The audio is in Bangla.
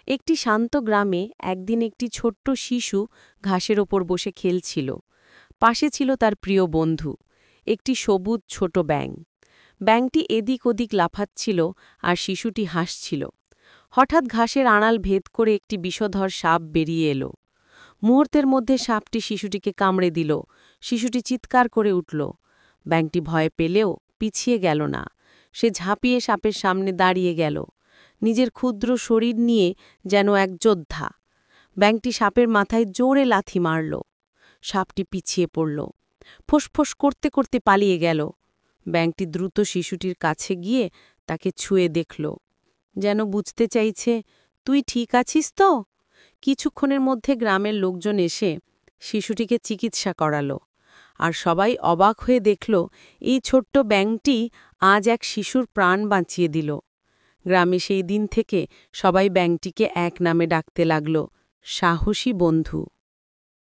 একটি শান্ত গ্রামে একদিন একটি ছোট্ট শিশু ঘাসের ওপর বসে খেলছিল। পাশে ছিল তার প্রিয় বন্ধু, একটি সবুজ ছোট ব্যাঙ। ব্যাঙটি এদিক ওদিক লাফাচ্ছিল আর শিশুটি হাসছিল। হঠাৎ ঘাসের আড়াল ভেদ করে একটি বিষধর সাপ বেরিয়ে এলো। মুহূর্তের মধ্যে সাপটি শিশুটিকে কামড়ে দিল। শিশুটি চিৎকার করে উঠল। ব্যাঙটি ভয় পেলেও পিছিয়ে গেল না। সে ঝাঁপিয়ে সাপের সামনে দাঁড়িয়ে গেল, নিজের ক্ষুদ্র শরীর নিয়ে যেন এক যোদ্ধা। ব্যাঙটি সাপের মাথায় জোরে লাথি মারল। সাপটি পিছিয়ে পড়ল, ফোঁস করতে করতে পালিয়ে গেল। ব্যাঙটি দ্রুত শিশুটির কাছে গিয়ে তাকে ছুঁয়ে দেখল, যেন বুঝতে চাইছে, তুই ঠিক আছিস তো? কিছুক্ষণের মধ্যে গ্রামের লোকজন এসে শিশুটিকে চিকিৎসা করালো, আর সবাই অবাক হয়ে দেখল এই ছোট্ট ব্যাঙটি আজ এক শিশুর প্রাণ বাঁচিয়ে দিল। গ্রামে সেই দিন থেকে সবাই ব্যাঙটিকে এক নামে ডাকতে লাগল, সাহসী বন্ধু।